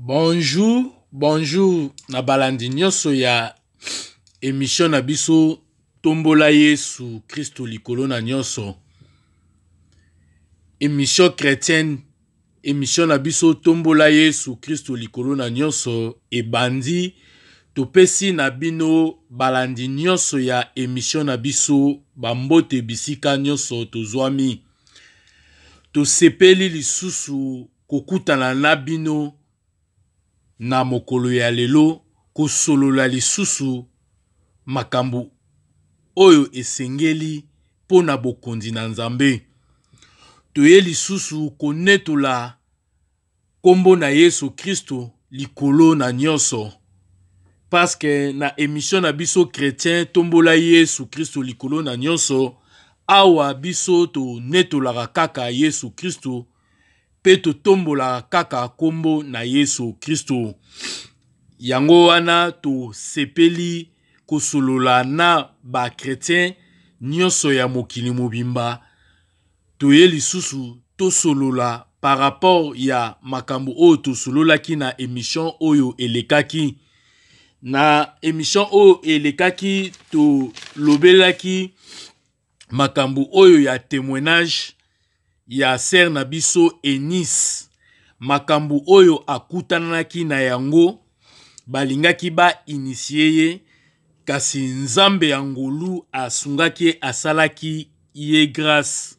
Bonjour, na balandi nyonso ya émission na biso Tombola Yesu Christo likolo na nyonso. Émission chrétienne, émission na biso Tombola Yesu Christo likolo na nyonso ebandi topesi na bino balandi nyonso ya émission na biso bambote bisika nyonso tozwami. Tosepeli lisusu kokutana na bino na mokolo ya lelo kosolola lisusu makambo oyo esengeli pona bokondi na Nzambe. Toye lisusu konetola kombo na Yesu Kristo likolo na nyonso. Parce que na émission na biso chrétien Tombola Yesu Kristo likolo na nyonso, awa biso to netolaka kaka Yesu Kristo pe to tombola kaka kombo na Yesu Kristo. Yango wana to sepeli kosolola na ba chrétien nyonso ya mokili mobimba. Toye lisusu to solola par rapport ya makambo oyo to sololaki na émission oyo elekaki. Na émission oyo elekaki to lobelaki makambo oyo ya témoignage ya sœur na biso Eunice. Makambo oyo akutanaki na yango balingaki ba initie ye, kasi Nzambe ya ngolu asungaki asalaki ye grâce.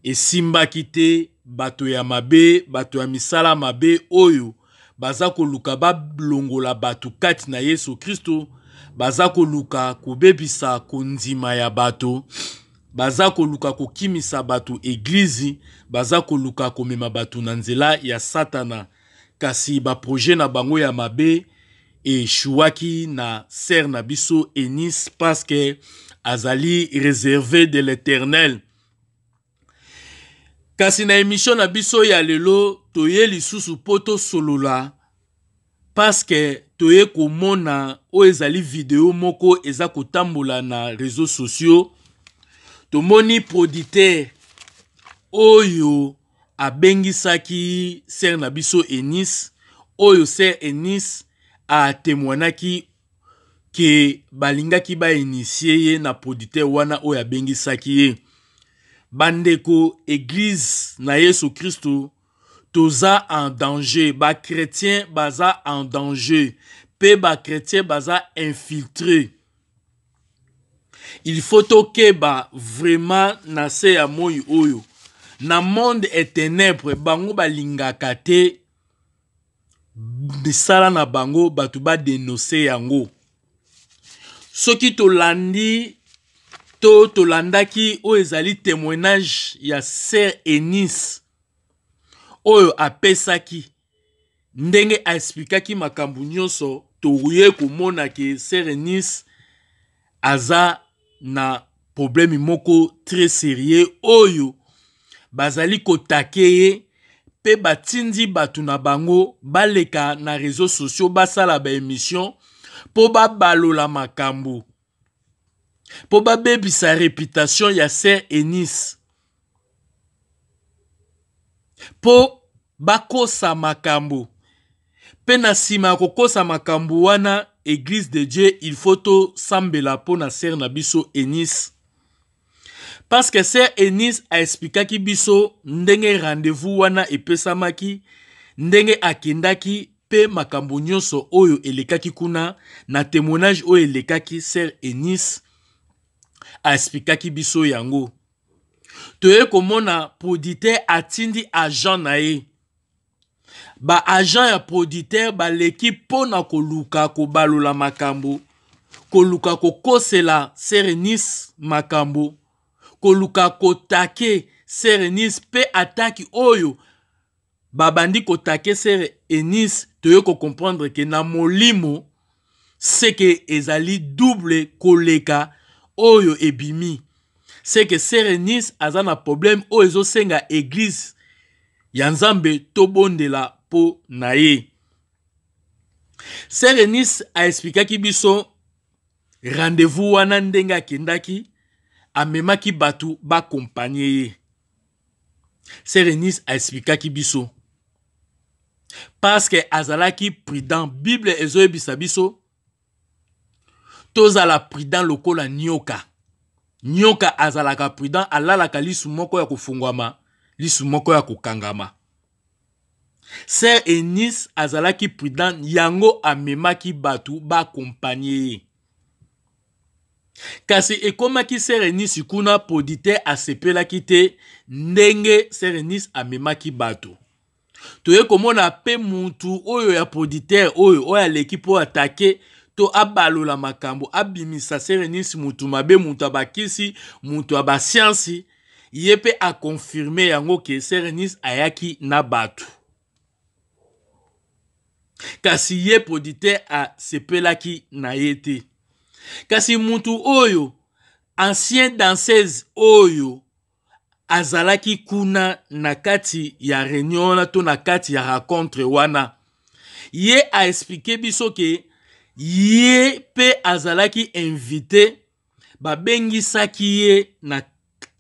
Esimbaki te bato ya mabe, bato ya misala mabe oyo baza koluka balongola bato kati na Yesu Kristo, baza koluka kobebisa kondima ya bato, baza koluka kokimisa bato eglizi, baza koluka komema bato na nzela ya Satana. Kasi ba projet na bango ya mabe eshuaki na sœur na biso Eunice parce que azali réservé de l'Éternel. Kasi na émission na biso ya lelo toye lisusu poto solola parce que toye komona o ezali video moko eza kotambola na réseaux sociaux. Tomoni proditeur oyo abengisaki sœur na biso Eunice, oyo sœur Eunice a témoignaki ke balingaki ba initié ye na proditeur wana oyo abengisaki ye. Bandeko église na Yesu Kristo toza en danger, ba chrétien baza en danger, pe ba chrétien baza infiltré. Il faut tokeba vraiment na se ya moi oyo na monde et ténèbres bango balingaka te misala na bango batu ba dénoncer yango. Soki tolandi tolandaki oyo ezali témoignage ya sœur Eunice oyo apesaki ndenge aexplikaki makambo nyonso, toye komona ke sœur Eunice aza na problème moko très sérieux oyo bazali kotake ye pe batindi batu na bango baleka na réseaux sociaux basala ba émission po balola makambo, po babebisa réputation ya sœur Eunice, po bakosa makambo. Pe na sima kokosa makambo wana Église de Dieu il faut to sambela po na sœur na biso Eunice. Parce que sœur Eunice a expliqué biso ndenge rendez-vous wana epesamaki, ndenge akendaki pe makambo nyonso oyo elekaki kuna na témoignage oyo elekaki sœur Eunice a expliqué biso yango. Toye komona proditeur atindi agent na ye. Ba agent ya proditeur baleki pona koluka kobalola makambo, koluka kokosela sœur Eunice makambo, koluka kotake sœur Eunice pe ataki oyo babandi kotake sœur Eunice. Toye ko comprendre que na molimo c'est que ezali double koleka oyo ebimi. C'est que sœur Eunice aza na problème oyo ezosenga église ya Nzambe tobondela po na ye. Sœur Eunice a expliqué biso rendez-vous wana ndenge akendaki, amemaki batu ba compagnie ye. Sœur Eunice a expliqué biso parce que azalaki prudent. Bible ezoyebisa biso tozala prudent lokola nyoka. Nyoka azalaka prudent, alalaka lisu moko ya kufungwama, lisu moko ya kukangama. Sœur Eunice azalaki prudent, yango amemaki batu ba accompagner. Kasi ekomaki Sœur Eunice kuna podite asepelaki te ndenge Sœur Eunice amemaki batu. Toye komona pe mutu oyo ya poditeur oyo aleki po atake to abalola makambo abimisa Sœur Eunice mutu mabe, mutu abakisi, mutu abasiansi, ye pe a confirmer yango ke Sœur Eunice ayaki na batu. Kasi ye poditeur asepelaki na ye te. Kasi mutu oyo ancien danseuse oyo azalaki kuna na kati ya réunion to na kati ya rencontre wana, ye a expliqué biso ke ye pe azalaki invité, babengisaki ye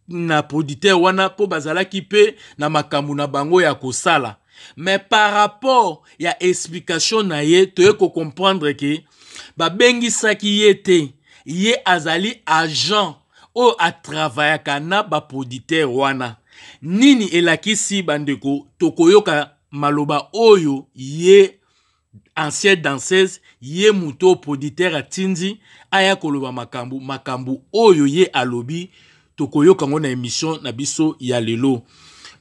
na poditeur wana po bazalaki pe na makambo na bango ya kosala. Mais par rapport ya explication na ye, toye ko comprendre ke babengisaki ye te, ye azali agent o a travaillaka na ba poditeur wana. Nini elakisi bandeko tokoyoka maloba oyo ye ancien danseuse, ye muto poditeur atindi aya koloba makambu oyo ye alobi, tokoyoka ngo na émission na biso ya lelo.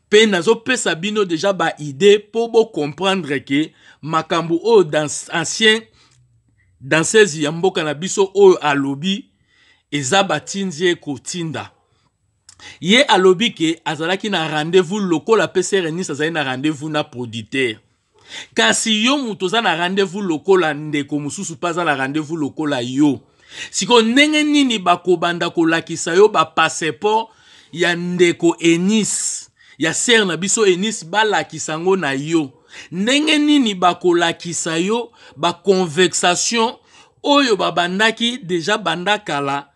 Pe nazo pesa bino déjà ba idée po bo comprendre ke makambu oyo ancien danseuse ya mboka na biso oyo alobi eza batindi kotinda. Ye alobi ke azalaki na rendez-vous lokola pe Sœur Eunice azali na rendez-vous na poditeur. Kasi yo mutu oza na rendez-vous lokola ndeko mususu pa aza na rendez-vous lokola yo. Siko ndenge nini bakobanda kolakisa yo ba passeport ya ndeko Eunice, ya Sœur na biso Eunice balakisa ngo na yo. Ndenge nini bakolakisa yo ba conversation oyo babandaki deja bandakala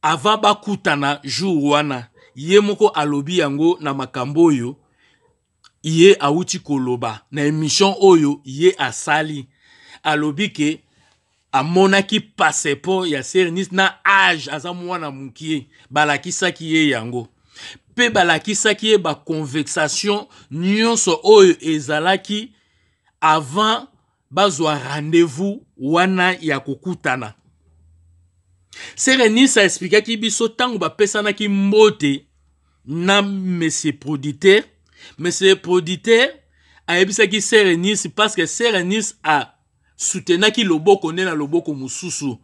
avant bakutana jour wana. Ye moko alobi yango na makambo oyo ye auti koloba na émission oyo ye asali. Alobi ke amonaki passeport ya Sœur Eunice na âge aza mwana mukie, balakisaki ye yango. Pe balakisaki ye ba conversation nyonso oyo ezalaki avant bazwa rendez-vous wana ya kokutana. Sœur Eunice a expliqué biso tango bapesanaki mbote na monsieur proditeur. Monsieur proditeur a ebisaki Sœur Eunice parce que Sœur Eunice a soutenaki loboko nde na loboko mususu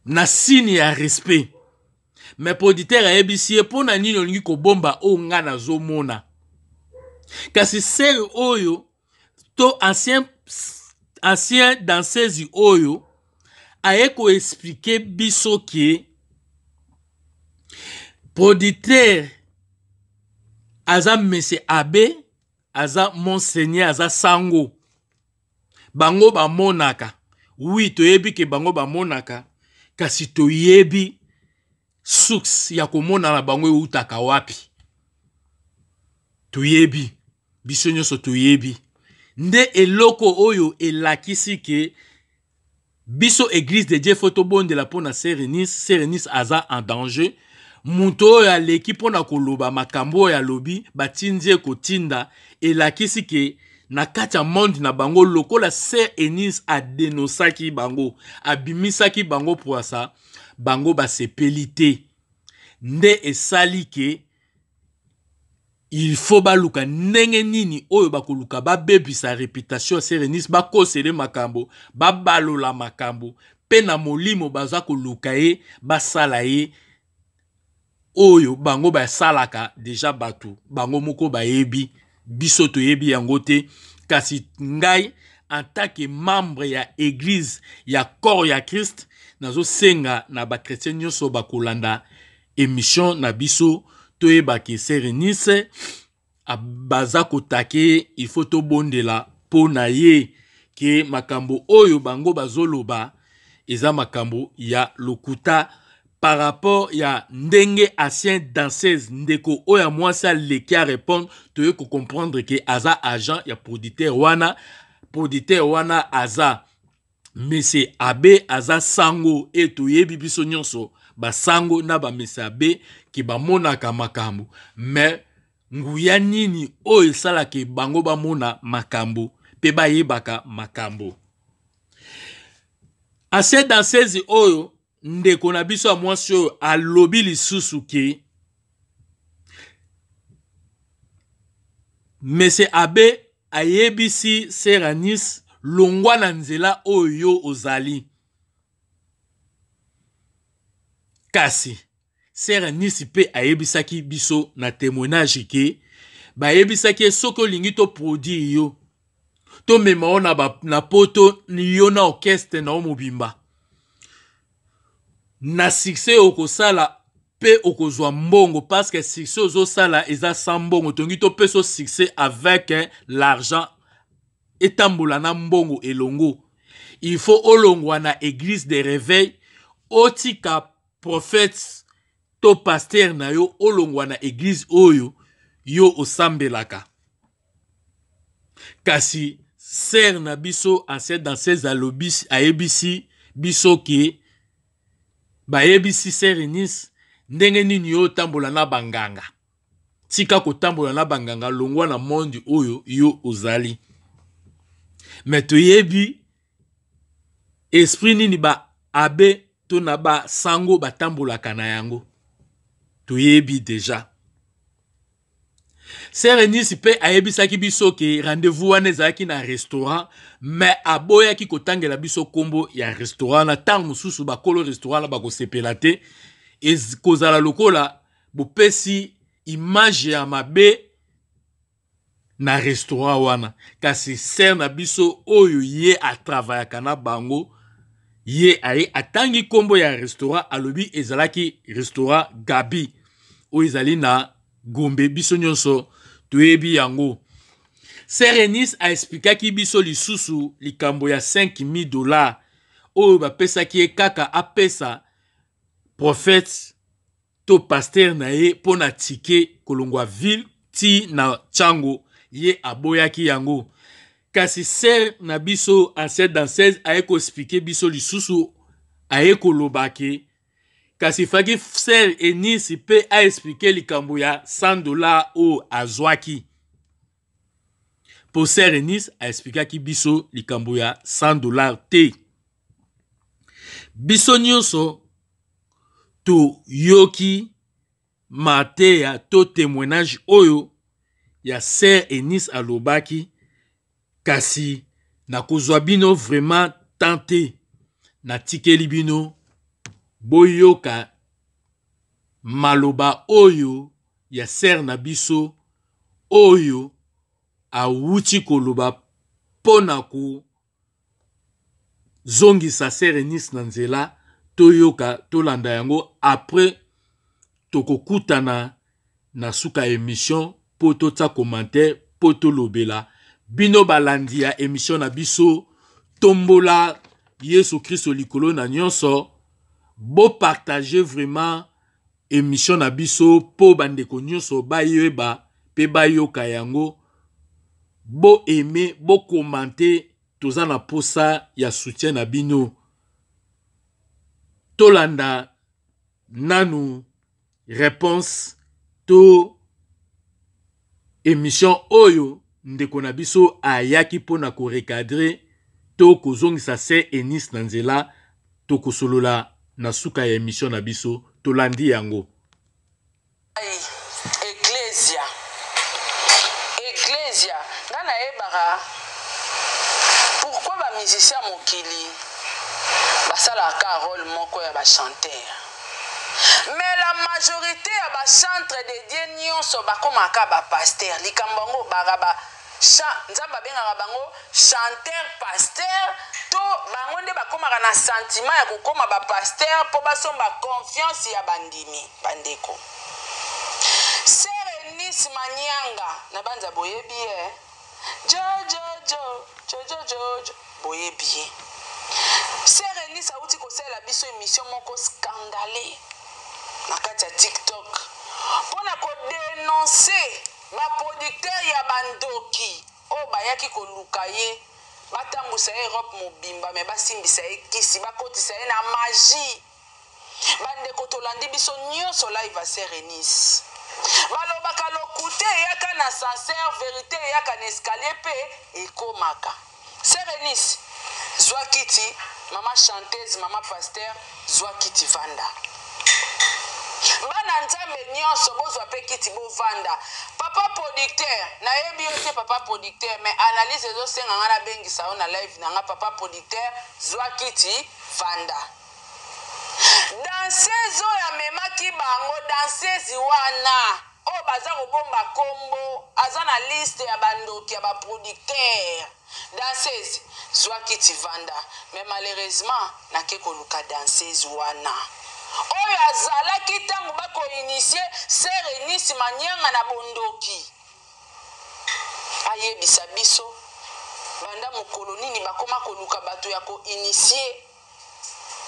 na signe ya respect. Mais proditeur a ebisi ye pona nini olingi kobomba o nga nazomona. Kasi sœur oyo to ancien danseuse oyo aye ko expliquer biso ke proditeur aza monsieur abbé, aza monseigneur, aza sango. Bango ba monaka. Oui, toyebi ke bango ba monaka. Kasi toyebi suks ya komona na bango utaka wapi. Toyebi. Biso nyonso toyebi. Nde eloko oyo elakisi ke biso église de Dieu photobonde la pona Sœur Eunice. Sœur Eunice aza en danger. Muto ya l'équipe na koloba makambo ya lobi batindie kotinda elakisi ke na kati monde na bango lokola Sœur Eunice a dénosaki bango, abimisaki bango pour ça, bango ba sepelité. Nde esali ke il faut baluka ndenge nini oyo bakoluka babebisa réputation Sœur Eunice, bakosele makambo, babalola makambo, pe na molimo baza koluka ye, basala ye oyo bango ba salaka deja batu, bango moko ba yebi, biso to yebi yango te. Kasi ngai en tant que membre ya église ya corps ya Christ nazo senga na ba chrétien nyonso bakolanda émission na biso toyeba ke Sœur Eunice baza kotake, il faut to bondela po na ye ke makambo oyo bango bazoloba eza makambo ya lokuta par rapport ya ndenge ancien danseuse ndeko oya mwasi aleki a répondre toye ko comprendre que aza agent ya producteur wana aza Mese Abe aza sango e toyebi biso nyonso ba sango na ba Mese Abe ki ba monaka makambo mais nguya nini oyo esalaka bango bamona makambo pe bayebaka makambo. Ase danseuse oyo ndeko na biso ya mwasi oyo alobi lisusu ke Mese Abe ayebisi Seranis longwa na nzela oyo ozali. Kasi Seranis pe ayebisaki biso na témoignage ke bayebisaki soko lingi to produit yo to mema ona na poto ni yo na orchestre na omobimba na succès okosala pe okozwa mbongo parce que succès ozosala eza sans mbongo tongi to peso succès avec l'argent etambola na mbongo elongo. Il faut olongwa na église de réveil otika prophète to pasteur na yo olongwa na église oyo yo osambelaka. Kasi ser na biso ancien danseuse alobisi ayebisi biso ke bayebisi Seranis ndenge nini yo tambola na banganga. Tika kotambola na banganga longwa na monde oyo yo ozali. Mais toyebi esprit nini ba Abe to na ba sango batambolaka na yango. Toyebi déjà. Seranis pe ayebisaki biso ke rendez-vous wana ezalaki na restaurant mais aboyaki kotangela biso kombo ya restaurant na tango mosusu bakolo restaurant na bakosepela te kozala lokola bopesi image ya mabe na restaurant wana. Kasi ser na biso oyo ye atravayaka na bango ye aye atangi kombo ya restaurant alobi ezalaki restaurant Gabi oyo ezali na Gombe biso nyonso toyebi yango. Seranis a explikaki biso lisusu likambo ya $5,000 oyo bapesaki ye kaka apesa prophète to pasteur na ye pona tike kolongwa ville ti na chango ye aboyaki yango. Kasi ser na biso ancien danseuse aye ko expliquer biso lisusu aye kolobake kasi faki Seranis pe a expliquer likambo ya $100 o azwaki. Po Seranis a expliquaki biso likambo ya $100 te. Biso nyonso to yoki mateya to témoignage oyo ya Seranis alobaki kasi na kozwa bino vraiment tenté na tikeli bino boyoka maloba oyo ya ser na biso oyo awuti koloba pona ku zongisa Seranis na nzela toyoka tolanda yango après tokokutana na suka émission po totsa commentaire po tolobela bino balandi ya émission na biso tombola Yesu Kristo likolo na nyonso bo partager vraiment émission na biso po bandeko nyonso bayeba pe bayoka yango bo aimer bo commenter toza na posa ya soutien na bino tolanda nanu réponse to émission oyo ndeko na biso ayaki pona ko recadrer to kozongisa Seranis na nzela to kosolola na suka ya émission na biso tolandi yango. Ecclesia ngana ebara pourquoi ba musicien mokili basalaka rôle moko ya ba chanteur mais la majorité ya ba centre de Dieu nyonso bakomaka ba pasteur likambo ngo baraba nzamba bengaka bango chanteur pasteur to bango nde bakomaka na sentiment ya kokoma ba pasteur po basomba confiance ya bandimi bandeko. Seranis Manyanga na banza boyebi jo boyebi Sœur Eunice auti kosala biso émission moko scandalée na kati ya TikTok mpona kodénoncer baproducteur ya bandoki oyo bayaki koluka ye batambusa ye Europe mobimba me basimbisa ye kisi bakotisa ye na magie bandeko tolandi biso nyonso live ya Sœur Eunice balobaka lokute eyaka na sincère vérité eyaka na escalier mpe ekomaka. Sœur Eunice zwa kiti mama chanteuse mama pasteur zwa kiti vanda bana nzambe nyonso bozwa mpe kiti bovanda. Papa producteur nayebi yo te papa producteur mais analyse ezosenga nga nabengisa yo na live na nga papa producteur zwa kiti vanda. Danseuse oyo amemaki bango danseuse wana oyo baza kobomba kombo aza na liste ya bandoki ya baproducteur danseuse zwa kiti vanda mais malheureusement nake koluka danseuse wana oyo azalaki ntango bakoinitie Sœur Eunice Manyanga na bondoki ayebisa biso banda mokolo nini bakoma koluka bato ya koinitie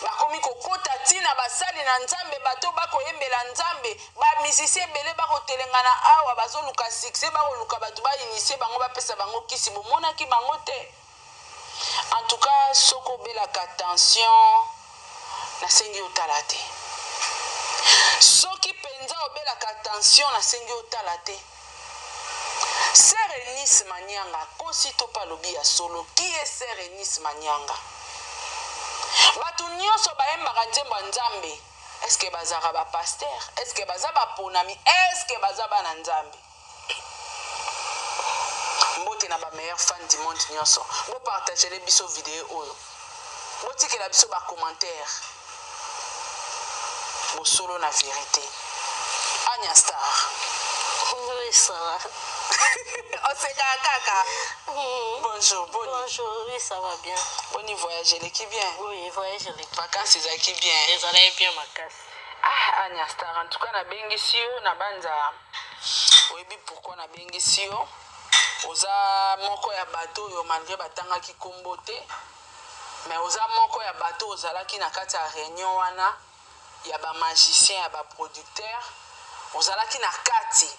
bakomi kokota ntina basali na nzambe bato bakoyembela nzambe bamisisi ebele bakotelengana awa bazoluka succès bakoluka bato bainitie bango bapesa bango kisi bomonaki bango te. En tout cas soko obelaka attention nasengi otala te soki mpenza obelaka attention nasengi otala te. Sœur Eunice Manyanga kosi to palobi ya solo qui est Sœur Eunice Manyanga bato nyonso bayembaka nzembo ya nzambe eske bazaka bapaster eske baza baponami eske baza bana nzambe mbote na bameilleur fan du monde nyonso bopartagele biso video oyo botikela biso bacommentaire bosolo na vérité. Anya Star Oui, ça va. on se kaka. Bonjour, Bonjour, oui, ça va bien. Boni voyage qui bien. Oui, voyage les Vacances qui bien. Ils allaient bien ma casse. Ah, Anya Star, en tout cas na bengisio na banza. Oyebi pourquoi na bengisio. Oza moko ya bateau yo malgré batanga ki kombote. Mais oza moko ya bateau ozalaki na kati ya réunion wana ya ba magicien ya ba producteur. Ozalaki na kati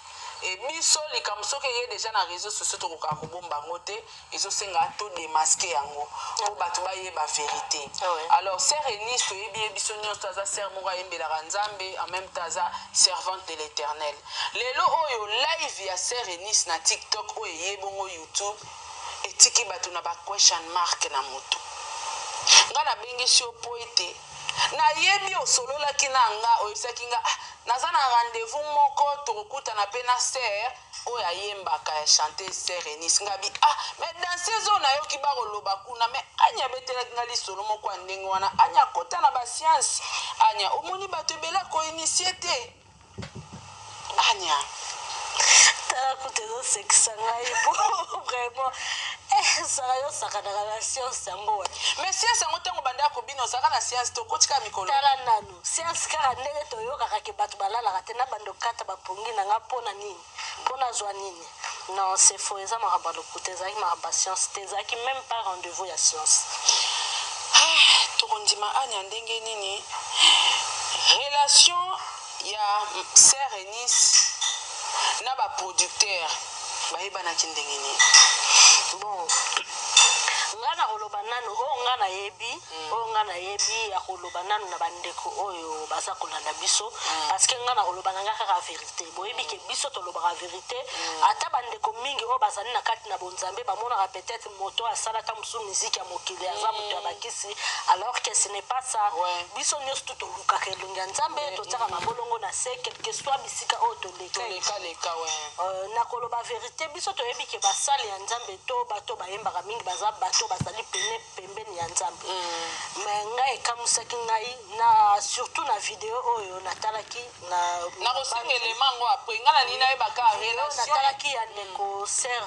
et biso likambo soki ye déjà na réseaux sociaux tokoka kobomba ngo te ezosenga to démasquer yango po bato bayeba vérité. Alors Sœur Eunice toyebi biso nyonso aza sœur moko ayembelaka nzambe en même temps aza servante de l'Éternel. Lelo oyo live ya Sœur Eunice na TikTok oyo eyebongo YouTube etiki bato na ba question mark na moto nga na bengisi yo po ete nayebi osololaki na nga oyebisaki nga naza na rendez-vous moko tokokutana mpe na sœur oyo ayembaka ya chanteuse Sœur Eunice ngabi mais danseuse oyo nayoki bakoloba kuna mais anya betelaki nga lisolo moko ya ndenge wana anya kota na basianse anya omoni bato ebele koinitie te anya tala kuta ezosekisa ngai po vraiment saka yosakanaka na science yango wana mais science yango ntango banda kobina ozalaka na science tokotika mikolo tala nano science kaka ndenge toyokaka ke bato balalaka te na bandokata bapongi na nga mpona nini mpona zwa nini non c'est faux eza makambo ya lokuta ezalaki makambo ya science te ezalaki même pas rendez-vous ya science tokondima anya ndenge nini relation ya Sœur Eunice na baproducteur bayebanaki ndenge nini bon nga na koloba nano oyo nga nayebi ya koloba nano na bandeko oyo baza kolanda biso parce que nga na koloba nanga kaka vérité boyebi ke biso tolobaka vérité ata bandeko mingi oyo bazali na kati na bonzambe bamonaka peut-être moto asalaka mosu miziki ya mokili aza moto ya bakisi alors que ce n'est pas ça biso nyonso tu tolukaka elongi ya nzambe totiaka mabolongo na se quelque soit bisika oyo toleka na koloba vérité biso toyebi ke basali ya nzambe to bato bayembaka mingi baza bato bazali pembeni ya nzambe mais ngai ekamusaki ngai na surtout na video oyo natalaki na kosenga elema yango apres ngai na nini nayebaka relation natalaki ya ndeko Sœur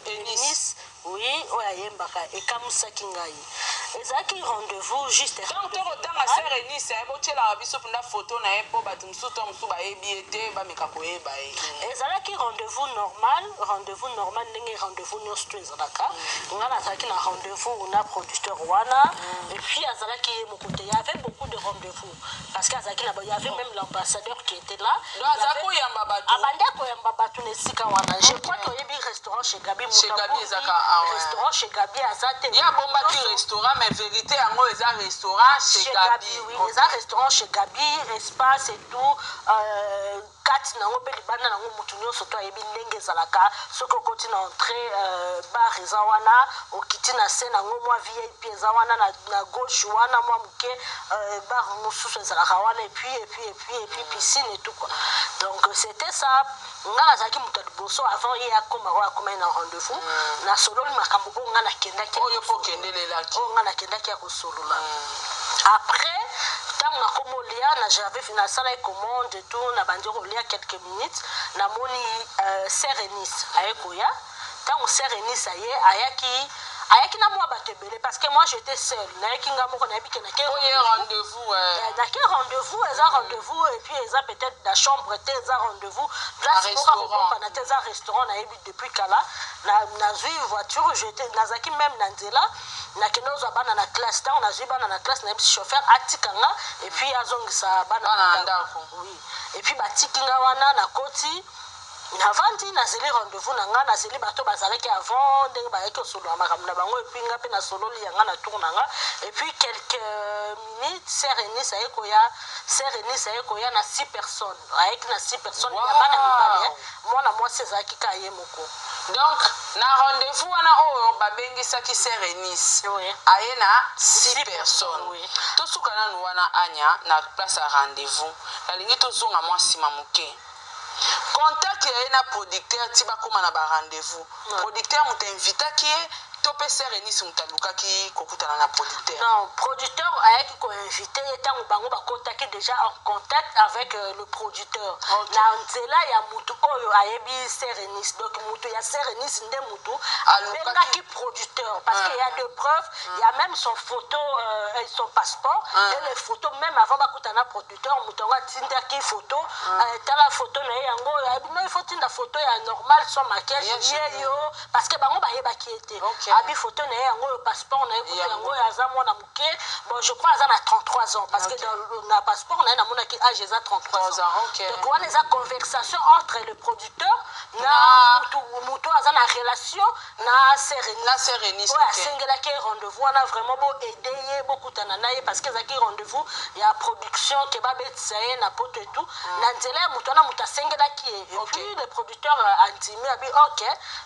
Eunice oui oyo ayembaka ekamusaki ngai ezalaki rendez-vous juste donc tokotanga sœur Eunice botielaka biso mpona photo na ye mpo bato mosusu to mosusu bayebi ye te bameka koyeba ye ezalaki rendez-vous normal ndenge rendez-vous nyonso to ezalaka nga nazalaki na rendez-vous na producteur wana et puis azalaki ye moko te, il y avait beaucoup de rendez-vous parce que azalaki na il y avait même l'ambassadeur qui était là aza koyamba bato abandi koyamba bato na esika wana je crois toyebi restaurant chez Gabi restaurant chez Gabi aza te ya bombaki restaurant mais vérité yango eza restaurant chez Gabi oui eza restaurant chez Gabi espace et tout kati nango mpe libanda nango motu nyonso to ayebi ndenge ezalaka soki okoti na entrée bar eza wana okiti na se nango mwa VIP eza wana na gauche wana mwa moke bar mosusu ezalaka wana et puis piscine et tout quoi donc c'était ça nga nazalaki moto ya liboso avant ye akoma oyo akomai na rendez-vous nasololi makambo oyo nga nakendaki oyo mpo okendelelaki oyo nga nakendaki ya kosolola après ntango nakomolia j'avais nasala commande et tout na bandi kolia quelques minutes namoni sœur Eunice ayekoya ntango sœur Eunice ayaki na mwa bato ebele parce que moi j'étais seule nayaki nga moko nayebi ke nake rendez-vous eza rendez-vous et puis eza peut-être la chambre te eza rendez-vous place moko kokompana te eza restaurant nayebi depuis kala nazwi voiture nazalaki même na nzela nakende ozwa bana na classe ntango nazwi bana na classe nayebi chauffeur atikanga et puis azongisa bana na ndako oui et puis batiki nga wana nakoti navandi nazeli rendez-vous na nga nazeli bato bazalaki avant ndenge bayaki osolola makambo na bango epuis nga mpe nasololi yanga na tour na nga epuis quelques minutes sœur Eunice ayekoya na 6 personnes ayeki na 6 personnes ya bana mibale mwana mwasi ezalaki ka ye moko donc na rendez-vous wana oyo babengisaki sœur Eunice aye na 6 personnes tosuka nanu wana anya na place ya rendez-vous nalingi tozonga mwa nsima moke contact ya ye na producteur ti bakóma na barendez-vous producteur moto invitaki ye to mpe sœur Eunice moto alukaki kokutana na producteur non producteur ayaki koinvite ye ntango bango bakotaki déjà en contact avec le producteur na nzela ya motu oyo ayebi sœur Eunice donc motu ya sœur Eunice nde motu abengaki producteur parce qu'il y a de preuves il y a même son photo son passeport et les photos même avant bakutana na producteur motu yango atindaki photo tala photo na ye yango ayebi no il faut tinda photo ya normal sans maquillage ye yo parce que bango bayebaki ete abi photo na ye yango passeport na ye kutu yango aza mwana moke bon je crois aza na 33 ans parce que na passeport na ye namonaki age eza 33 ans donc wana eza conversation entre le producteur na moto aza na relation na sœur Eunice oyo asengelaki rendez-vous wana vraiment boaide ye bokutana na ye parce que ezalaki rendez-vous ya production ke babetisa ye na poto et tout na nzela ya moto wana moto asengelaki ye et puis le producteur andimi abi ok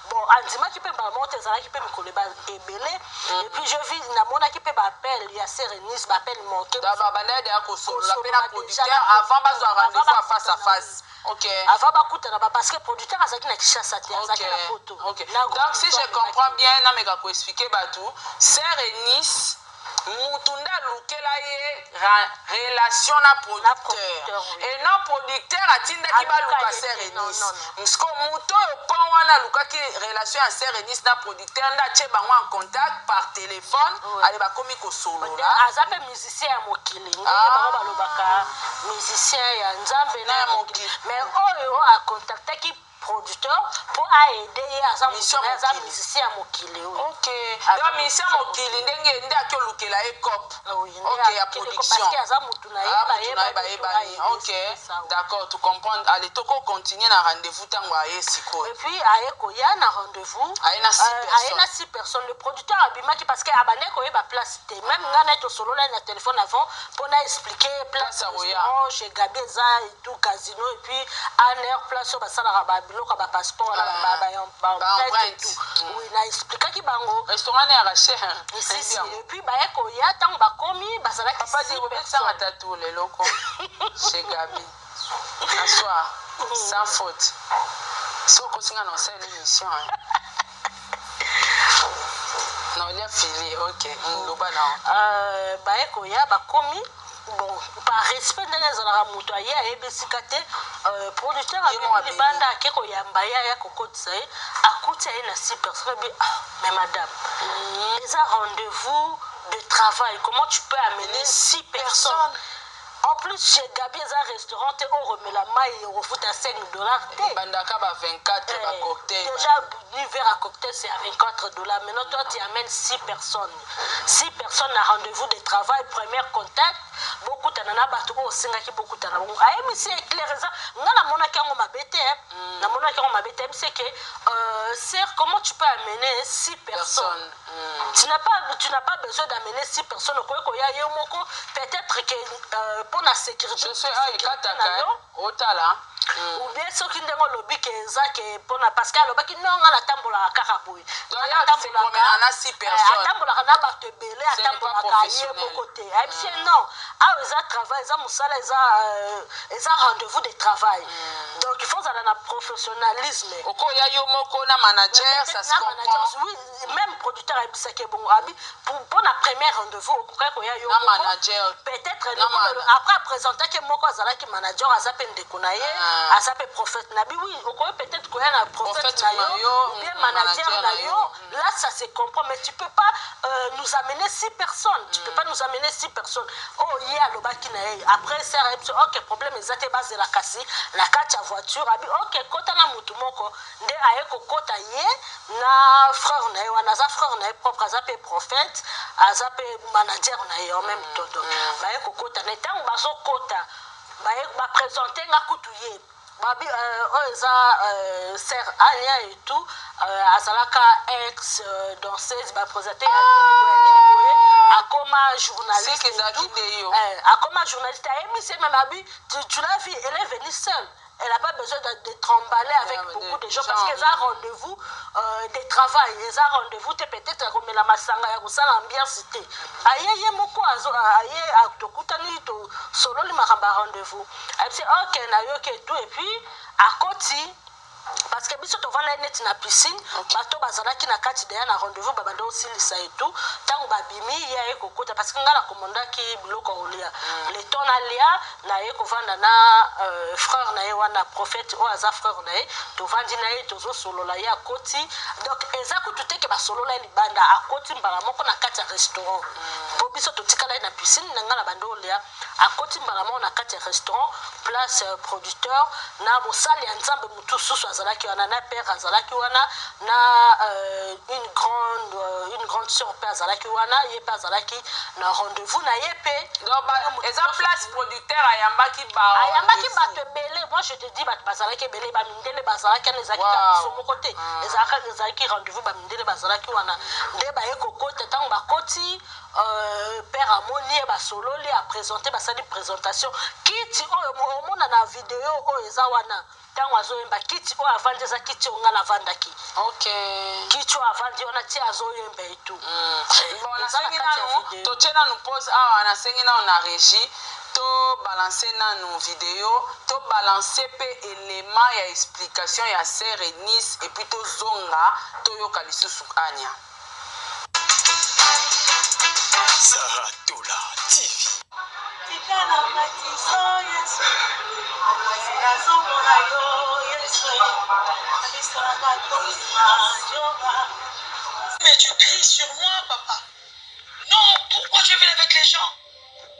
bon andimaki mpe mbala moko te ezalaki mpe mikolo ebele et puis je vis namonaki mpe bappel ya sœur Eunice bappel moke babanda deya kosolola mpe na producteur avant bazwa rendez-vous à face à face avant bakutana parce que producteur azalaki na Kinshasa te azalaki na poto donc si je comprends bien nameka koexplike bato sœur Eunice mutu nde alukela ye relation na producteur et non producteur atindaki baluka sœur Eunice msiko mutu oyo kon wana alukaki relation ya sœur Eunice na producteur nde atie bango en contact par téléphone ale bakomi kosolola aza mpe musicien ya mokili ndenge bango balobaka musicien ya nzambe na ya mokili mais oyo akontaktaki producteur pour aider ye aza musicien ya mokili donc musicien ya mokili ndenge nde akiolukela ye cop ya production parce que aza mutu na ye bayebani d'accord tu comprends allez toko continuer na rendez-vous ntango aye sikoyo et puis aye koya na rendez-vous aye na 6 personnes le producteur abimaki parce que abande koyeba place te même nga na tosolola na téléphone avant mpona expliquer place restaurant chez Gabi eza et tout casino et puis aner place oyo basalaka biloko ya bapasseport na baempreinte et tout oui na expliquaki bango restaurant ne yaka cher et puis baye koya ntango bakomi bazalaki papa di kobekisanga tatu leloko chez Gabi assoir sans faute so okosinga na osala émission na olia fili loba na baye koya bakomi bon par respect ndenge ezalaka moto aye ayebi esika te producteur ayebi libanda ake koyamba ye aya kokotisa ye akuti aye na 6 personnes abi mais madame eza rendez-vous de travail. Comment tu peux amener 6 personnes? En plus, chez Gabi, il y a un restaurant, on remet la maille et on fout à $5. Bandaka, 24 cocktails. Déjà, l'hiver à cocktail, c'est à $24. Maintenant, toi, tu amènes 6 personnes. 6 personnes à rendez-vous de travail, premier contact. Beaucoup de nana bateau au Singapore, beaucoup de nana. Ah, mais c'est éclairé ça. On a la monarchie en mabete. La monarchie en mabete, c'est que, sœur, comment tu peux amener 6 personnes? Tu n'as pas besoin d'amener 6 personnes. Peut-être que pour la sécurité. Je suis à Ekataka, Otala. Ou bien ceux qui n'ont lobby que pour la parce qu'à l'obaki non à la tambola à Carabouille. Donc il y a 6 personnes. À tambola à bate belé à tambola à cahier mon côté. Et puis non, à ils ont travail, ils ont moussala, ils ont rendez-vous de travail. Donc il faut avoir un professionnalisme. Oko ya yo moko na manager, ça se comprend. Oui, même producteur a dit que bon ami pour la première rendez-vous au cas qu'il y a yo manager. Peut-être après présenter que moko azala ki manager azape ndekonaye. Azape prophète nabi oui peut-être qu'il y a un prophète nayo ou bien manager nayo là ça se comprend mais tu peux pas nous amener 6 personnes tu peux pas nous amener 6 personnes oh il y a lobaki naye après ça ok problème ezate base la kasi la carte voiture abi ok kota na mutu moko nde aye ko kota ye na frère naye wana za frère naye propre azape prophète azape manager naye en même temps donc baye ko kota na tango bazo kota ba présenter nga kutuye babi oza sœur Anya et tout azalaka ex danseuse ba présenter a comme journaliste a comme journaliste a même babi tu l'as vu elle est venue seule. Elle n'a pas besoin de trembler avec beaucoup de gens parce qu'elles ont rendez-vous de travail. Elles ont rendez-vous, peut-être comme la massanga, l'ambiance. Aïe, moko, aïe, tokutani, solo, il m'a rendez-vous. Elle dit, ok, et tout. Et puis, à côté, parce que biso to vana net na piscine bato bazalaki na kati de na rendez-vous babanda aussi lisa et tout tango babimi ya ekokota parce que ngala komanda ki biloko olia le ton alia na ekovanda na frère na wana prophète o aza frère na to vandi na tozo solola ya koti donc ezaku tuteke ba solola libanda akoti mbala moko na kati ya restaurant po biso to tikala na piscine na ngala bando olia akoti mbala moko na kati ya restaurant place producteur na mosali ya nzambe mutu susu azalaki wana na père azalaki wana na une grande sœur père azalaki wana ye père azalaki na rendez-vous na yepe donc eza place producteur ayambaki bato belé moi je te dis bato bazalaki belé ba mindele bazalaki na ezaki ta somo côté ezalaki rendez-vous ba mindele bazalaki wana nde ba ekokota tango bakoti père amoni ba sololi a présenter ba sali présentation kiti o mona na vidéo o eza wana tango azoyemba kiti o avandi eza kiti onga na vandaki ok kiti o avandi ona ti azoyemba et tout bon nasengi nanu totie nanu pose awa nasengi nanu na régie to balancer nanu vidéo to balancer pe élément ya explication ya sœur Eunice et puis to zonga to yoka lisusu Anya Saratola TV. Mais tu cries sur moi, papa. Non, pourquoi je vais avec les gens?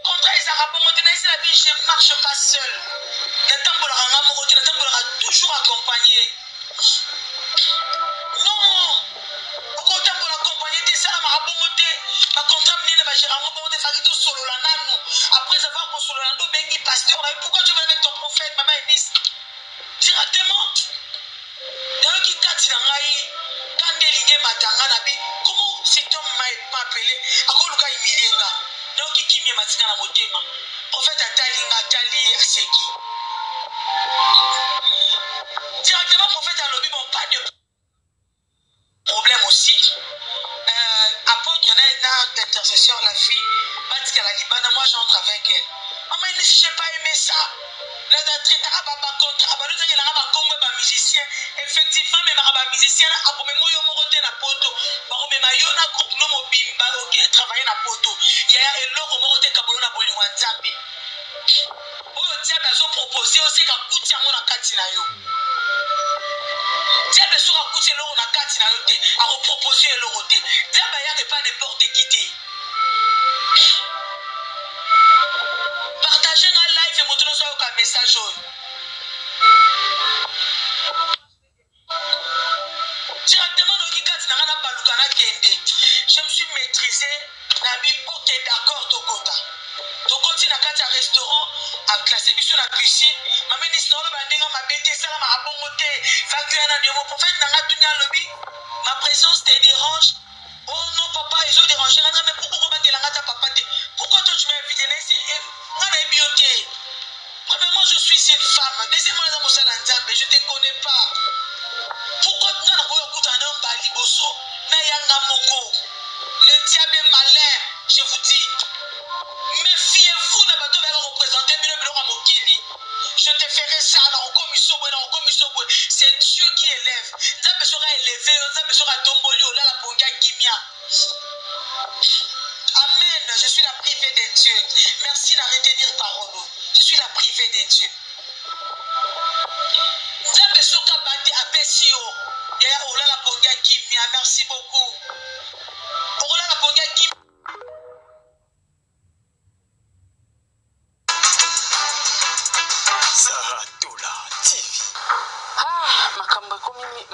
Contre les Arabes, la vie, je ne marche pas seul. Toujours accompagné. Non. Après avoir consolé Bengi pasteur, pourquoi tu vas avec ton prophète, maman Eunice? Directement. Dans qui comment cet homme m'a appelé? À quoi le cas il donc qui m'y matina la motema. Prophète Atalinga Tali Aseki. Directement, prophète a lobby, bon, pas de problème aussi. Apôtre, il y en a une intercession, la fille, la Libana, moi j'entre avec elle. Maman, je n'ai pas aimé ça. Musicien, effectivement, mais ma musicien, travailler na poto. Il y a un logo morote kabolo na boli wanzambe. Oyo diable azo proposer aussi ka kuti yango na kati na yo. Diable soka kuti logo na kati na yo te, a proposer logo te. Diable ya pas n'importe qui te. Partagez un live et montrez-nous un message. Directement dans je me suis maîtrisé. Ok, d'accord, Tokota. Tokota, il y a un restaurant à classer sur la piscine. Ma ministre, ma présence te dérange. Oh non, papa, ils ont dérangé. Mais pourquoi toi tu m'as invité? Premièrement, je suis une femme. Deuxièmement, je ne te connais pas. Pourquoi tu n'as pas le diable est malin, je vous dis. Méfiez-vous, ne pas représenter je te ferai ça dans commission. C'est Dieu qui élève. Ça sera élevé, ça sera tomboli, là la ponga kimia. Amen. Je suis la privée de Dieu. Merci de retenir parole. Je suis la privée de Dieu. Merci beaucoup.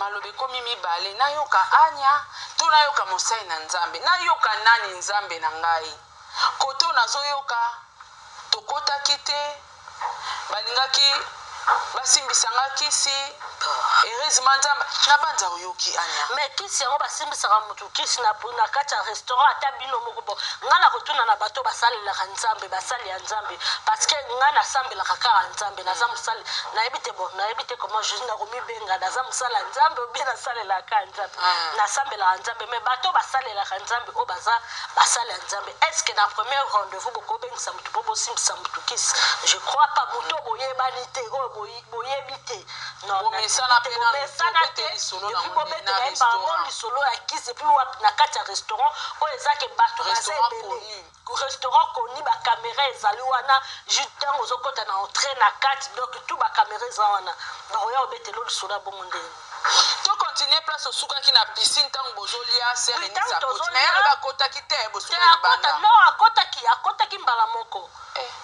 malobe komi mibale nayoka anya to nayoka mosai na nzambe nayoka nani nzambe na ngai koto nazoyoka tokotaki te balingaki basimbisanga kisi heureusement nzambe na banza oyoki anya mais kisi yango basimbisaka mutu kisi na kati ya restaurant ata bino moko bo nga na kotuna na bato basalelaka nzambe basali ya nzambe parce que nga nasambelaka kaka nzambe naza mosali nayebi te comment je nakomibenga naza mosala ya nzambe obie nasalelaka nzambe nasambelaka nzambe mais bato basalelaka nzambe oyo baza basali ya nzambe est ce que na premier rendez-vous bokobengisa mutu mpo bosimbisa mutu kisi je crois pas mutu boyebani te oyo boyebi te bomesana pe lisolo ya kisi epuis wapi na kati ya restaurant oyo ezake bato baza ebele restaurant koni bakamera ezali wana ju ntango ozokɔta na entré na kati donc tout bakamera eza wana bakoya kobetela lisolo ya bongo ndenge to continue place osukaki na piscine ntango bozolia serenisakotime bakotaki te bosukaki non akotaki mbala moko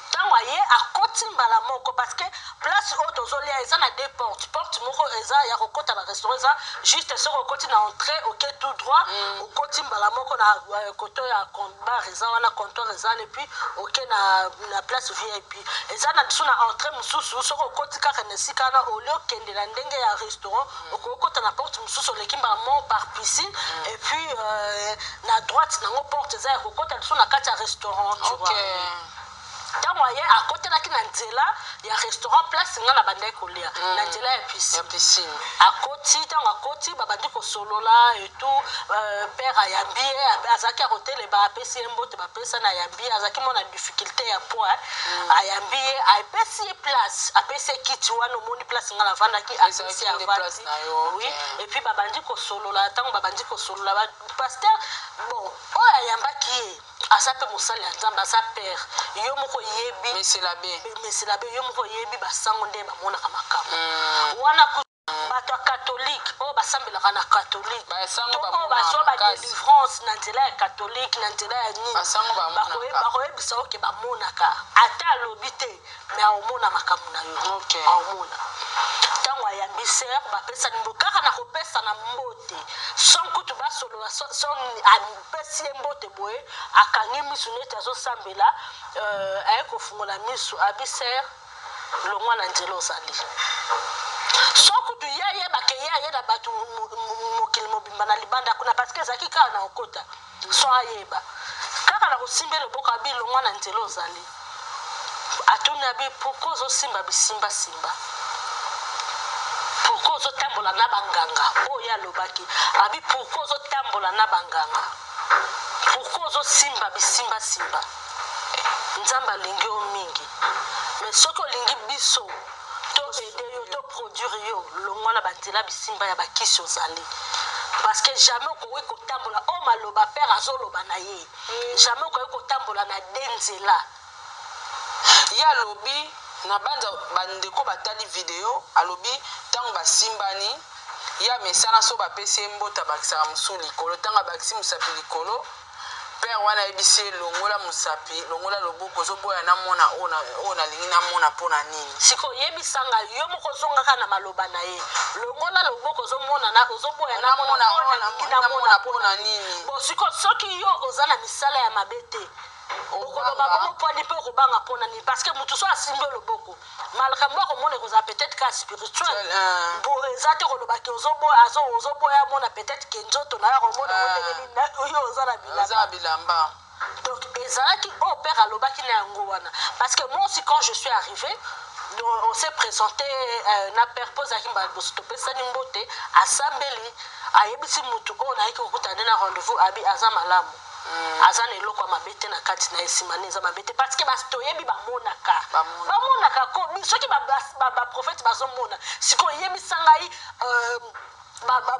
ntango aye akoti mbala moko parce que place oyo tozolia eza na deux porte moko eza ya kokota na restaurant eza juste soki okoti na entrée oke tout droit okoti mbala moko na koto ya bar eza wana comptoir eza wana epuis oke na place vip eza na biso na entrée mosusu soki okoti kaka na esika wana olie okende na ndenge ya restaurant okokota na porte mosusu oleki mbala moko par piscine epuis na droite nango porte eza ya kokota biso na kati ya restaurant ntango aye akotelaki na nzela ya restaurant place nga na bandaki kolia na nzela ya piscine akoti ntango akoti babandi kosolola etout père ayambi ye azalaki akoteleba apesi ye mbote bapesa na ayambi ye azalaki mona difficulté ya poids ayambi ye apesi ye place apesi ye kiti wana omoni place nga navandaki apesi ye avandi oui epuis babandi kosolola ntango babandi kosolola paster bon oyo ayambaki ye aza mpe mosali ya nzambe aza père yo moko yebi meselabe yo moko yebi basango nde bamonaka makambo wana bato ya katholike oyo basambelaka na katholike oyo bazwa badelivrance na nzela ya katholike na nzela ya nini bakoyebisa oke bamonaka ata alobi te me aomona makambo na yo aomona ntango ayambi ser bapesani mbote kaka na kopesa na mbote son kutu basolola son apesi ye mbote boye akangi misu neti azosambela aye kofungola misu abi ser longwa na nzela ozali sokutu yayebake ye na bato mokili mobimba na libanda kuna parceke ezalaki kaka na okota so ayeba kaka na kosimba loboko abi longwa na nzela ozali atuni abi pourkui ozosimba bisimbasimba pourkui ozotambola na banganga oyo alobaki abi pourkui ozotambola na banganga pourkui ozosimba bisimbasimba nzambe alingi yo mingi mais soki olingi biso to ede yo to produire yo longwa na banzela bisimba ya bakisi ozali parce que jamais okoki kotambola oyo maloba père azoloba na ye jamais okoki kotambola na de nzela ye alobi na banza bandeko batali video alobi ntango basimbani ye amesana so bapesi ye mbota bakisaka mosu likolo ntango abakisi mosapi likolo père wana ebisi longola musapi longola loboko zoboya na mona ona lingi na mona pona nini siko yebisanga yo moko zonga na maloba na ye longola loboko zomona na zoboya na mona pona nini bo siko soki yo ozana misala ya mabete okoloba bongo poni mpe okobanga mpona nini parce que mutu so asimbi loboko malgré moi komona ekozala peut-être ka spirituel bo eza te kolobaki ozoboya mona peut-être ke nzoto na yo komona oyo oza na bilamba donc ezalaki o père alobaki na yango wana parce que moi aussi quand je suis arrivé on s'est présenté na père posaki mbaboso topesani mbote asambeli ayebisi mutu oyo nayaki kokutana na rendez-vous abi aza malamu aza na eloko ya mabe te na kati na esimani eza mabe te parce que toyebi bamonaka soki baprofete bazomona sikoyo oyebisa ngai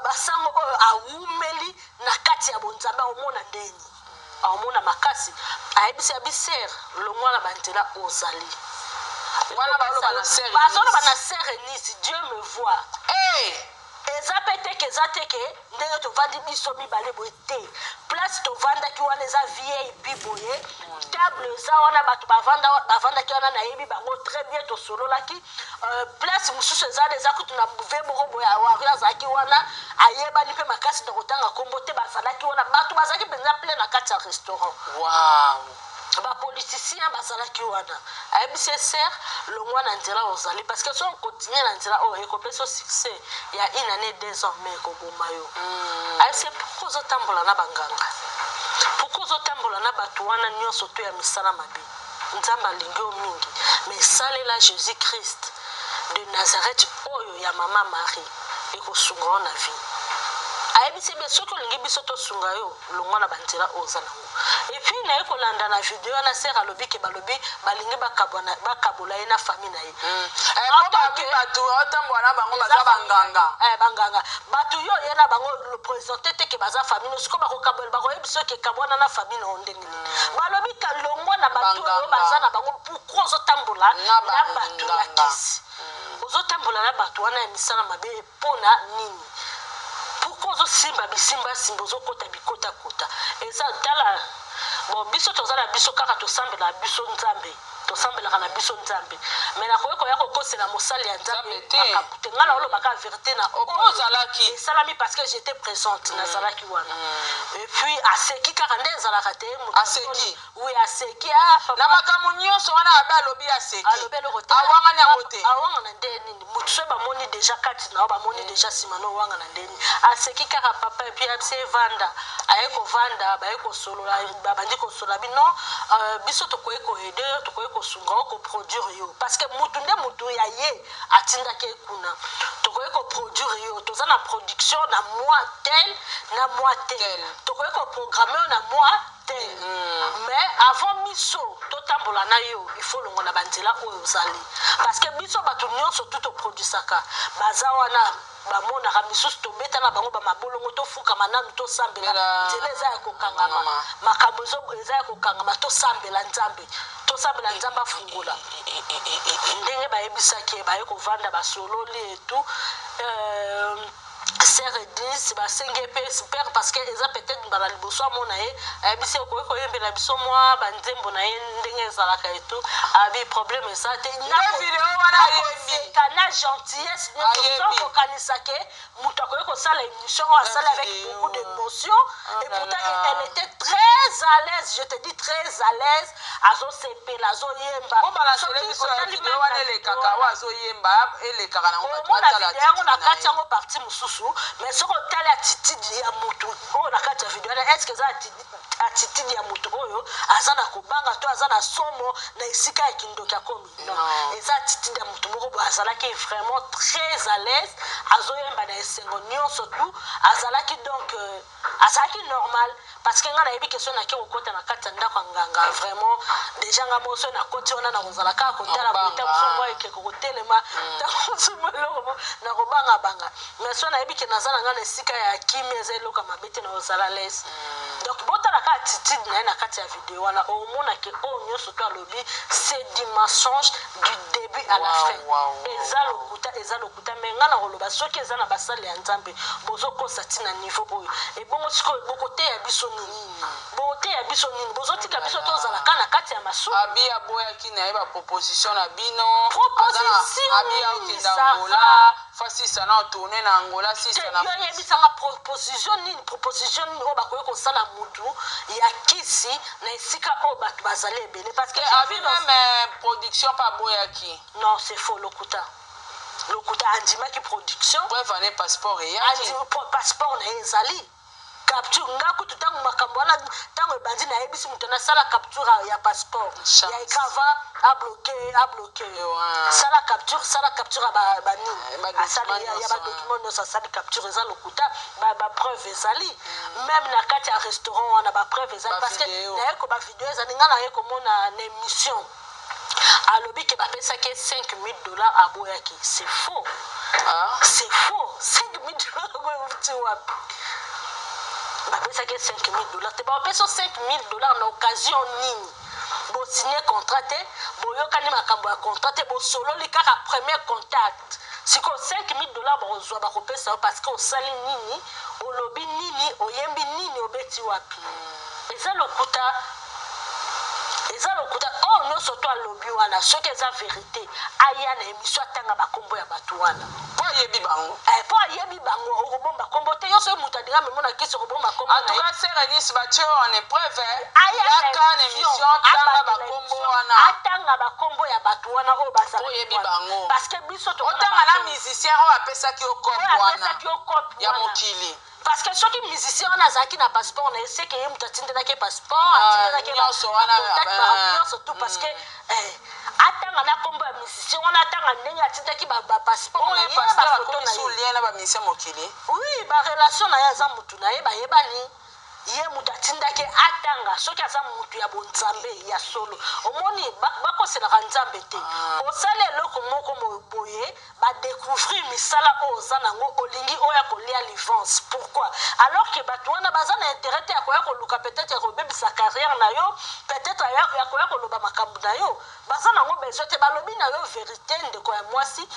basango oyo awumeli na kati ya bonzambe aomona ndeni aomona makasi ayebisi ya biser longwana banzela ozali bazoloba na sere nisi Dieu me voit eza peteke eza teke ndenge tovandi biso mibale boye te place tovandaki wana eza vieille boye table eza wana bato bavandaki wana nayebi bango très bien tosololaki place mosusu ezana eza kutu na bouve moko boye awari azalaki wana ayebani mpe makasi na kotanga kombo te bazalaki wana bato bazalaki mpenza ple na kati ya restaurant bapoliticien bazalaki wana ayebisi ser longwa na nzela ozali parce que so okontinue na nzela oyo ekopesa succès ya 1 année 2 ans mais ekoboma yo ayebisi pourquoi ozotambola na banganga pourquoi ozotambola na bato wana nyonso to ya misala mabe nzambe alingi yo mingi mais esalela Jésus Christ de Nazareth oyo ya mama Marie ekosunga yo na vie ayebisi be soki olingi biso tosunga yo longwa na banzela oza nango epuis naye kolanda na video wana ser alobi ke balobi balingi bakabola ye na famille na ye otambola na bango baza banganga bato yo ye na bango lopresente te ke baza famille siko bakokabola bakoyebisa ke kabwana na famille na yo ndenge nini balobi kalongwa na bato oyo baza na bango pourkui ozotambola na bato ya kisi ozotambola na bato wana ya misala mabe mpona nini pourquoi ozosimba bisimbasimba ozokota bikotakota eza tala bon biso tozala biso kaka tosambela biso nzambe tosambelaka na biso nzambe mais nakoki koya kokosela mosali ya nzambe makabute nga na olobaka vérité na ozalaki esalami parce que j'étais présente nazalaki wana et puis aseki kaka nde ezalaka te aseki oui aseki na makambo nyonso wana abe alobi aseki alobi eloko te awanga yango te awanga na nde nini mutu so bamoni déjà kati na yo bamoni déjà nsima na owanga na nde nini aseki kaka papa et puis abisi evanda aye kovanda baye kosolola babandi kosolola bino biso tokoki koede tokoki kosunga koproduire yo parce que mutu nde mutu ya ye atindaki kuna tokoki koproduire yo toza na production na mois tel na mois tel tokoki koprogramme yo na mois tel mais avant miso totambola na yo il faut longo na banzela oyo ozali parce que biso bato nyonso tu toproduisaka baza wana bamonaka misusu tobeta na bango bamabolongo tofukama nanu tosambela nzela eza ya kokangama makambo eza ya kokangama tosambela nzambe afungola ndenge bayebisaki baye kovanda basololi etu sere 10 basenge mpe père parce que eza peut-être mbala liboso amona ye ayebisi okoki koyembela biso mwa banzembo na ye ndenge ezalaka etu abi problème eza te na gentillesse nyonso kokanisa ke moto akoki kosala émission oyo asala avec beaucoup d'émotion et pourtant elle était très à l'aise je te dis très à l'aise azosepela azoyemba yango na kati yango parti mosusu mais soko otala attitude ya mutu oyo na kati ya video est ce que eza attitude ya mutu oyo aza na kobanga to aza na somo na esika ya kindoki akomi non eza attitude ya mutu moko boye azalaki vraiment très à l'aise azoyemba na esengo nyonso tu azalaki donc azalaki normal parce que nga nayebi question nake kokota na kati ya ndako ya nganga vraiment déjà nga moso nakoti wana na kozala kaka kotala boyita mosu mwa ekeko kotelema ntango mosu eloko na kobangabanga mais so nayebi ke naza na nga na esika ya kimi eza eloko ya mabe te na kozala lese donc botalaka attitude na ye na kati ya video wana omonake oyo nyonso to alobi c'est du mensonge du début à la fin eza lokuta lokuta eza lokuta me nga na koloba soki eza na basali ya nzambe bozokosa ntina niveau oyo ebongo sikoyo bokoteya biso nini boteya biso nini bozotika biso tozalaka na kati ya masumu abi aboyaki na ye baproposition na bino abi aokenda angola fa sisa na otourne na angola sisa na yo yebisanga proposition nini oyo bakoki kosala mutu ya kisi na esika oyo bato bazali ebele parce que abi même production pa aboyaki non c'est faux lokuta andimaki production preuve ane passeport eyaki passeport na ye ezali capture nga kutu ntango makambo wana ntango ebandi nayebisi moto nasala capture ya passeport ya ekava abloke sala capture ya banini ya badocument nyonso asali capture eza lokuta bapreuve ezali même na kati ya restaurant wana bapreuve ezali parce que nayeko bavideo ezali nga naye komona na émission alobi ke bapesaki $5,000 aboyaki c'est faux c'est faux $5,000 wapi bapesaki $5,000 te bapesa $5,000 na occasion nini bosigné contrat te boyokani makambo ya contrat te bosololi kaka premier contact siko $5,000 bozwa bakopesa parce que osali nini olobi nini oyembi nini obeti wapi eza lokuta oyo nyonso to alobi wana soki eza verité aya na émission atanga bakombo ya bato wana mpo ayebi bango okobomba kombo te yo soki moto adinga memona kisi okobomba kombo en tout cas serenis batie en épreuve yaka na émission atanga bakombo wana atanga bakombo ya bato wana oyo oyebi bango parce que biso otanga na musicien oyo apesaki okope wana ya mokili parce que soki musicien wana azalaki na passeport na ye seke ye moto atindelaki passeport nyonso tu parce que atanga na kombo ya musicien wana atanga ndenge atindaki bapasseport na bamisien mokili oui barelation na ye aza motu na ye bayebani ye moto atindaki atanga soki aza motu ya bonzambe ya solo omoni bakoselaka nzambe te osala eloko moko boye badécouvrir misala oyo oza nango olingi oyo ya kolia livance pourquoi alors que bato wana baza na intérêt te ya koya koluka peut-être ya kobebisa carrière na yo peut-être ya koya koloba makambo na yo baza nango besoin te balobi na yo vérité ndeko ya mwasi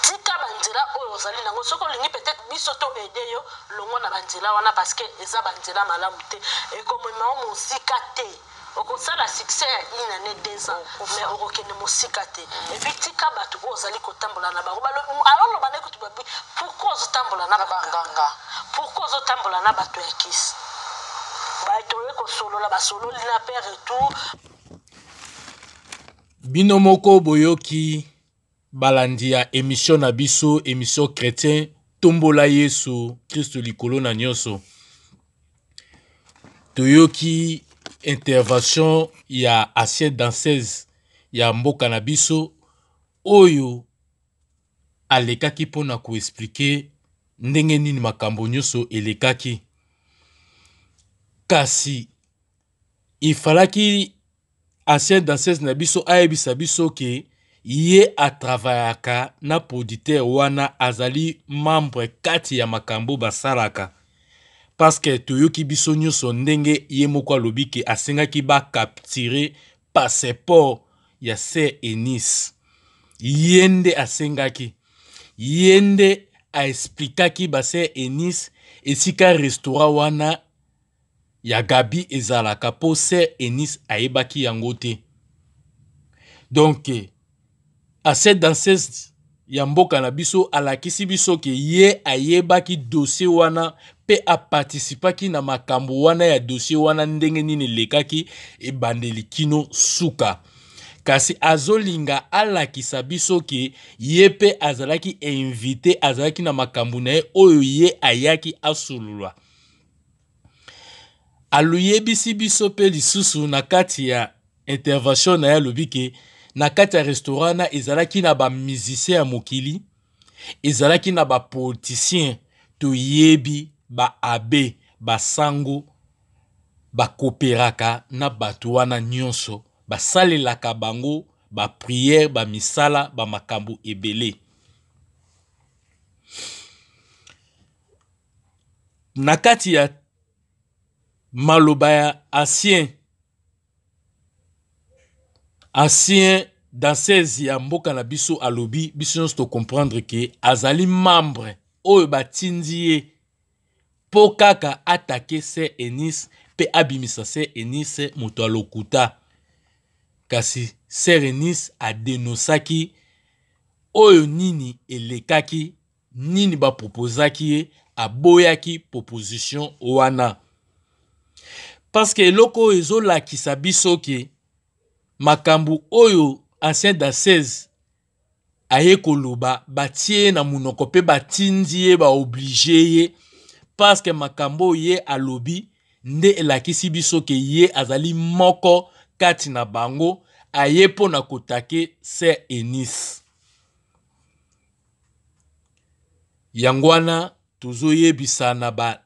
tika banzela oyo ozali nango soki olingi peut-être biso to ede yo longo na banzela wana parce que eza banzela malamu te ekomema mosika te okosala succès ya 1 année 2 ans mais okokende mosika te epuis tika bato oyo ozali kotambola na bango alors loba nekutu babi pourquoi ozotambola na banganga pourquoi ozotambola na bato ya kisi bato oyo kosolola basololi na père et tout bino moko boyoki balandi ya émission na biso émission chrétien tombola yesu Kristo likolo na nyonso toyoki intervention ya ancienne danseuse ya mboka na biso oyo alekaki mpona koexplike ndenge nini makambo nyonso elekaki kasi ifalaki ancienne danseuse na biso ayebisa biso ke ye atravayaka na producteur wana azali membre kati ya makambo basalaka parce que toyoki biso nyonso ndenge ye moko alobi ke asengaki bakaptire passeport ya Sœur Eunice ye nde asengaki ye nde aexplikaki ba Sœur Eunice esika restaurant wana ya Gabi ezalaka po Sœur Eunice ayebaki yango te donc à cette danseuse ya mboka na biso alakisi biso ke ye ayebaki dossier wana pe a participaki na makambo wana ya dossier wana ndenge nini lekaki ebandeli kino suka kasi azolinga alakisa biso ke ye pe azalaki invité azalaki na makambo na ye oyo ye ayaki asululwa aluyebisi biso pe lisusu na kati ya intervention na ya lobike na kati ya restaurant na ezalaki na ba musicien ya mokili ezalaki na ba politicien toyebi ba abe ba sango ba koperaka na bato wana nyonso basalelaka bango ba prière ba misala ba makambo ebele na kati ya maloba ya ancien dans 16 ya mboka na biso alobi biso nyonso to comprendre que azali membre oyo batindi ye po kaka atake Sir Enis pe abimisa Sir Enis moto alokuta. Kasi Sir Enis adenosaki oyo nini elekaki nini ba proposaki ye aboyaki proposition wana. Parce que eloko ezolakisa biso ke makambu oyo ancien da 16 aye koloba batie na munoko pe batindi ye ba oblige ye parce que makambo ye alobi nde elakisi biso ke ye azali moko kati na bango aye pona kotake Sir Enis. Yangwana tozoyebisa na ba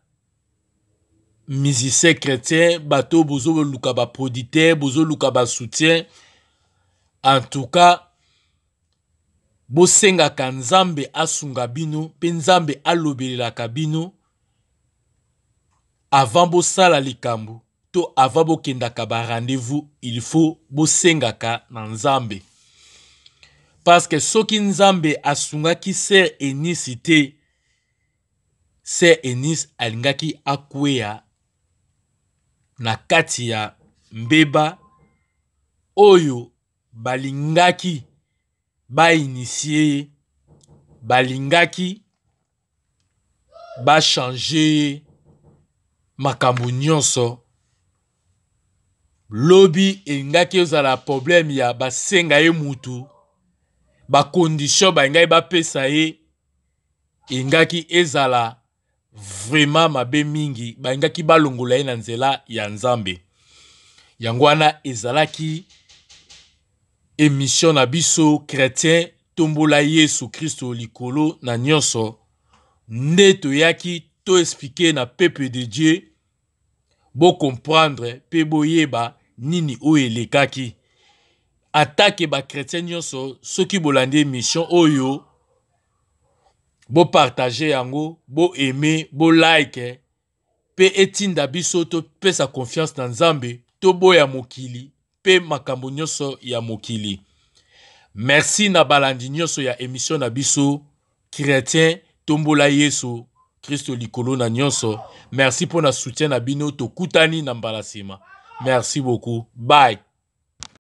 musicien chrétien bato bozo luka ba producteur bozo luka ba soutien. En tout cas bosengaka Nzambe asunga bino pe Nzambe alobelelaka bino avant bosala likambo to avant bokendaka ba rendez-vous il faut bosengaka na Nzambe. Parce que soki Nzambe asungaki Sir Enis te Sir Enis alingaki akweya na kati ya mbeba oyo balingaki ba initié balingaki ba changer makambo nyonso lobi elingaki ozala problème ya basenga ye mutu ba condition balingai bapesa ye elingaki ezala vraiment mabe mingi balingaki balongola ye na nzela ya Nzambe. Yangwana ezalaki émission na biso chrétien tombola Yesu Christo likolo na nyonso nde toyaki to expliquer na peuple de Dieu bo comprendre pe boyeba nini oyo elekaki. Attaque ba chrétien nyonso soki bolande émission oyo bo partager yango bo aimer bo like pe etinda biso to pesa confiance na Nzambe to boya mokili pe makambo nyonso ya mokili. Merci na balandi nyonso ya émission na biso chrétien tombola Yesu Christo likolo na nyonso. Merci pour na soutien na bino to kutani na mbalasima. Merci beaucoup. Bye.